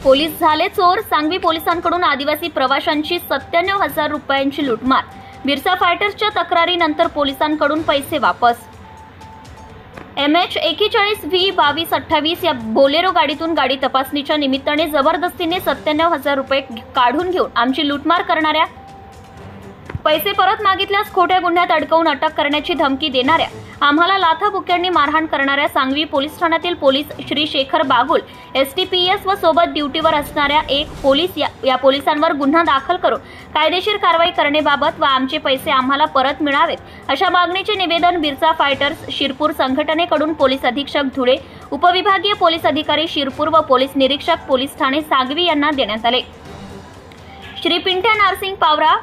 Police झाले चोर। सांगवी पोलिसांकडून आदिवासी प्रवाशांची 97,000 रुपयांची लूटमार। बिरसा फायटर्सच्या तक्रारीनंतर पोलिसांकडून पैसे वापस। MH41V2228 या बोलेरो गाडीतून गाडी तपासणीच्या निमित्ताने जबरदस्तीने 97,000 रुपये काढून घेऊन आमची लूटमार करणाऱ्या, पैसे परत मागितल्यास खोट्या गुन्ह्यात अडकवून अटक करण्याची धमकी देणाऱ्या, आम्हाला लाथाबुक्क्यांनी मारहाण करणाऱ्या सांगवी पोलीस ठाण्यातील पोलीस श्री शेखर बागुल STPS व सोबत ड्युटीवर असणाऱ्या एक पोलीस या पोलिसांवर गुन्हा दाखल करून कायदेशीर कारवाई करण्याबाबत व आमचे पैसे आम्हाला परत मिळावेत अशा मागणीचे निवेदन बिरसा फायटर्स शिरपूर संघटनेकडून पोलीस अधीक्षक धुळे, उपविभागीय पोलीस अधिकारी शिरपूर व पोलीस निरीक्षक पोलीस ठाणे सांगवी यांना देण्यात आले। श्री पिंट्या नारसिंग पावरा,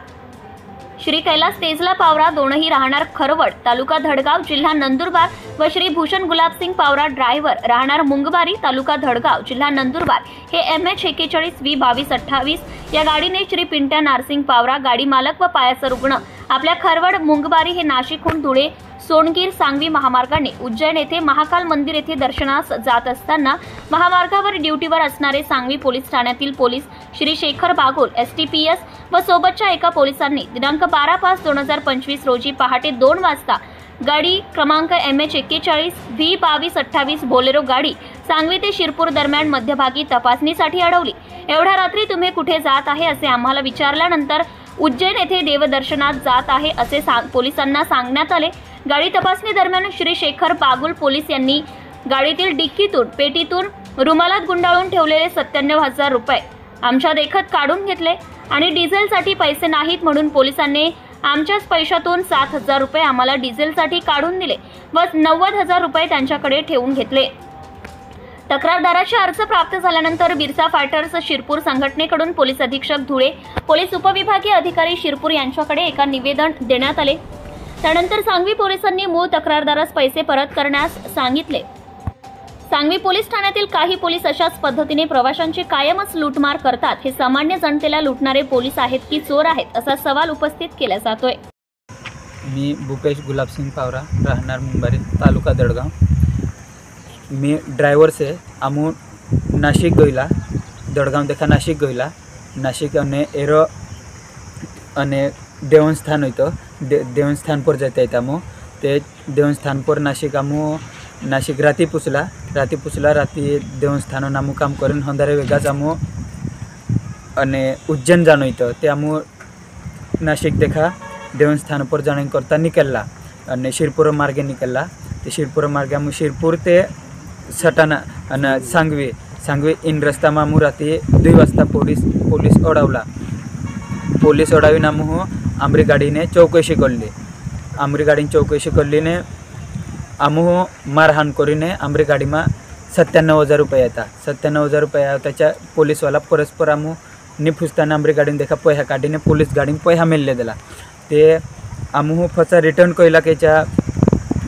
श्री कैलास तेजला पावरा दोनही राहणार खरवड तालुका धडगाव जिल्हा नंदुरबार व श्री भूषण गुलाबसिंग पावरा ड्रायव्हर राहणार मुंगबारी तालुका धडगाव जिल्हा नंदुरबार हे MH41V2228 या गाडीने श्री पिंट्या नारसिंग पावरा गाडी मालक व पायाचा रुग्ण आपल्या खरवड मुंगबारी हे नाशिकहून धुळे सोनगीर सांगवी महामार्गाने उज्जैन येथे महाकाल मंदिर येथे दर्शनास जात असताना महामार्गावर ड्युटीवर असणारे सांगवी पोलीस ठाण्यातील पोलीस श्री शेखर बागुल STPS व सोबतच्या एका पोलिसांनी दिनांक 12/5/2025 रोजी पहाटे 2 वाजता गाडी क्रमांक MH41V2228 बोलेरो गाडी सांगवी ते शिरपूर दरम्यान मध्यभागी तपासणीसाठी अडवली। एवढ्या रात्री तुम्ही कुठे जात आहे असे आम्हाला विचारल्यानंतर उज्जैन येथे देवदर्शनात जात आहे असे पोलिसांना सांगण्यात आले। गाडी तपासणी दरम्यान श्री शेखर बागुल पोलीस यांनी गाडीतील डिक्कीतून पेटीतून रुमालात गुंडाळून ठेवलेले 97,000 रुपये आमच्या देखत काढून घेतले आणि डिझेलसाठी पैसे नाहीत म्हणून पोलिसांनी आमच्याच पैशातून 7,000 रुपये आम्हाला डिझेलसाठी काढून दिले व 90,000 रुपये त्यांच्याकडे ठेवून घेतले। तक्रारदाराचे अर्ज प्राप्त झाल्यानंतर बिरसा फायटर्स शिरपूर संघटनेकडून पोलीस अधीक्षक धुळे, पोलीस उपविभागीय अधिकारी शिरपूर यांच्याकडे एका निवेदन देण्यात आले। त्यानंतर सांगवी पोलिसांनी मूळ तक्रारदारास पैसे परत करण्यास सांगितले। सांगवी पोलीस ठाण्यातील काही पोलीस अशाच पद्धतीने प्रवाशांची कायमच लूटमार करतात। हे सामान्य जनतेला लुटणारे पोलीस आहेत की चोर आहेत असा सवाल उपस्थित केला जातोय। मी भूपेश गुलाबसिंग पावरा राहणार मुंबई तालुका दडगाव। मी ड्राइवर से आमू नाशिक गईला दडगाव देखा नाशिक गईला नाशिक अने एरो अने देवस्थान होतो देवस्थान पर जाता येता आमू ते देवस्थान पर नाशिक आमू नाशिक राती पुसला राती देवस्थान आमू काम करून हंदारे वेगाच आमू अने उज्जैन जानो होतो ते आमू नाशिक देखा देवस्थान पर जाने करता निकलला अने शिरपूर मार्गे निकलला। ते शिरपूर मार्गे आमू शिरपूर ते सटाणा अने सांगवी इन रस्ता में आमू राती 2 वाजता पोलीस ओडावला। पोलीस ओडावीन आमू आमरी गाड़ी ने चौकशी करली। आमरी गाड़ी चौकशी करली ने आमू मारहाण करीने आमरी गाड़ी में 97,000 रुपये येता। 97,000 रुपये त्याच्या पोलीसवाला परस्पर आमू निफुसताना आमरी गाड़ी देखा पैसा काढीने पोलीस गाड़ी पैसा मेल्ले दिला। ते आमू फसा रिटर्न कईला केच्या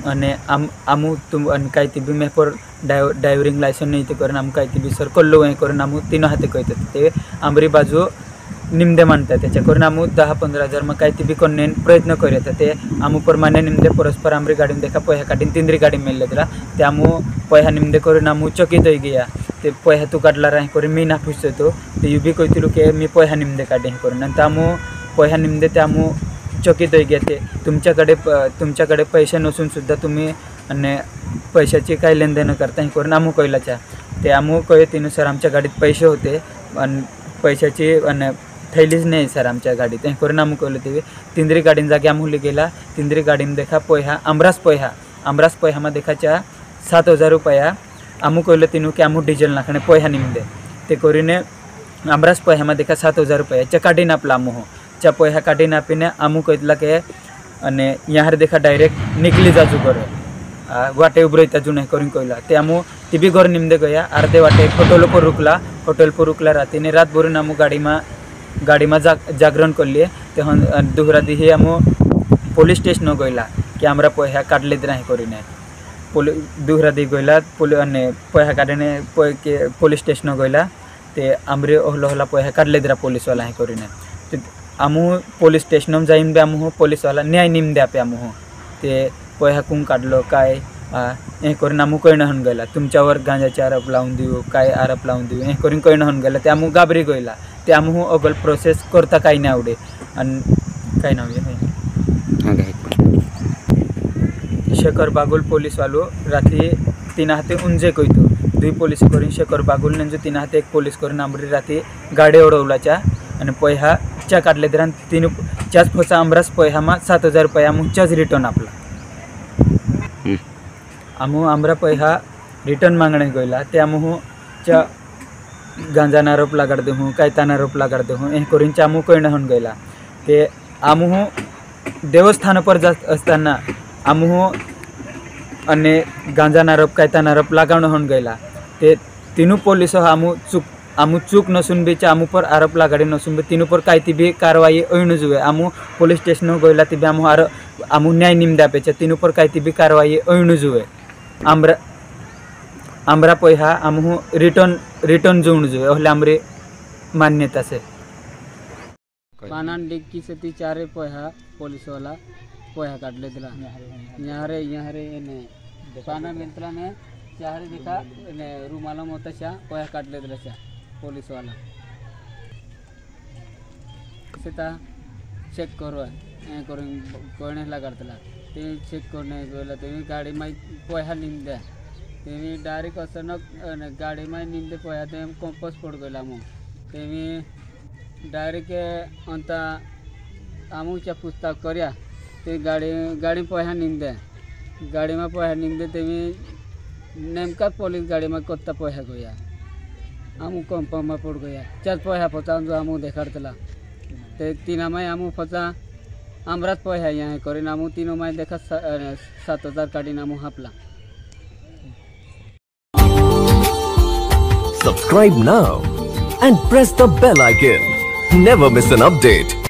अने आमू तुम काय ती बी मेपर ड्राइविंग लायसन नहीं ते करून आम काय ती बी सर कल्लो हे करून आमू 3 हाते कहते ते आमरी बाजू निमदे मानता त्याच्या करून आमू 10-15 हजार में काय ती बी करने प्रयत्न करता ते आमू परमाने निमदे परस्पर आमरी गाड़ी देखा पैसा काढीन तिंद्री गाड़ी मेल्ले दिला। ते आमू पैसा निमदे करून आमू चकित हो गया। ते पैसा तू काढला राही करून मी नाफुसतो तो ते युबी कहती के मी पैसा निमदे काढे करून नंतर आमू पैसा निमदे ते आमू चकित हो गया। ते तुमच्याकडे पैसे नसून सुद्धा तुम्ही अने पैशाची काय लेनदेन करता हे करून आमू कळलाच्या। ते आमू कळतीनुसार आमच्या गाडीत पैसे होते आणि पैशाची अने थैलीच नाही सर आमच्या गाडीत हे करून आमू कळलं। ते तिंद्री गाडीन जागे आमू गेला तिंद्री गाडीन देखा पैसा आमरास पैसा में देखाच्या 7,000 रुपया आमू कळलं तिनू की आमू डिझेल नाखणे पैसा निमदे ते करीने आमरास पैसा में देखा 7,000 रुपया च्या काढीन आपला आमू हो च्या पैसा काढीन आपीने आमू कहला के अने यहाँ देखा डायरेक्ट निकली जाजू करे वाटे उभरता जुने करून कहला। ते आमू ती भी घर निमदे गया अर्धे वाटे होटल पर रुकला राती ने रात भरून आमू गाड़ी में जागरण करलिए। ते दुहरा दी ही आमू पुलिस स्टेशन गईला कि आमरा पैसा काढले नाही करीने दुहरा दी गईला पैसा काढने पुलिस स्टेशन गईला। ते आमरे ओहला पैसा काढले दिरा पुलिस वाला हे करीने आमू पुलिस स्टेशन जाईन बी आमू पुलिस वाला न्याय निमदे आपे आमू ते पैसा कुंग काढलो काय हें करून आमू कळना होऊन गेला तुमच्यावर गांजाचे आरोप लावून दिवं काय आरोप लावून दिवं हें करून कळना होऊन गेला ते आमू गाबरी गयला ते आमू अगल प्रोसेस करता काय नाही आवडे आणि काय नाव शेखर बागुल पुलिस वालो राती 3 हाते उंजे कयतो 2 पुलिस करून शेखर बागुल ने 3 हाते 1 पुलिस करून आमरी राती गाडी उडवलाच्या आणि पैहा च्या काढले तर 3 च्याच फोचा आमरास पैहा मा 7,000 रुपये आमच्याच रिटर्न आपला आमू आमरा पैहा रिटर्न मागणे गयला ते आमू च्या गांजा आरोप लागाड देहूँ कायतान आरोप लागाड देहूँ हें करून आमू कळना होऊन गयला ते आमू देवस्थान पर जात असताना आमू अने गांजा आरोप कायतान आरोप लगावण होऊन गयला ते 3 पुलिस आमू चूक नसून बी आमू पर आरोप लगाड़ी नसून बी 3 पर कायती भी कार्रवाई अण जुए आमू पुलिस स्टेशन गयला ती आमू न्याय निमदा पेचे 3 पर कायती भी कार्रवाई अण जुए आमरा पैहा आमू रिटर्न जोण जुए ओहले आमरे मान्यता से पानान डिक्की से 4 पैहा पुलिस वाला पैहा काटले दिला यहाँ रे ने पाना मिलतला ने चाहरे दिखा ने रुमाला मोता चा पैहा काटले दिला चा पुलिस वाला सेता चेक करो ए करून कोणे लगाडतला ते चेक करने गेला ते गाडी मै पैहा निंदे ते डायरेक्ट अचानक गाडी मै निंदे पैहा ते कंपास पड गेला मग ते डायरेक्ट अंत आमूच्या पुस्तक कर्या ते गाडी पैहा निंदे गाडी में पैहा निंदे ते नेमका पुलिस गाड़ी में कोत्ता पैहा गया आमू कंपा में पड़ गया 4 पैहा फचा जो आमू देखाड़तला ते 3 में आमू फचा आमरात पैहा यहाँ करीन आमू 3 में देखा 7,000 काटी आमू Hapla Subscribe now and press the bell icon. Never miss an update.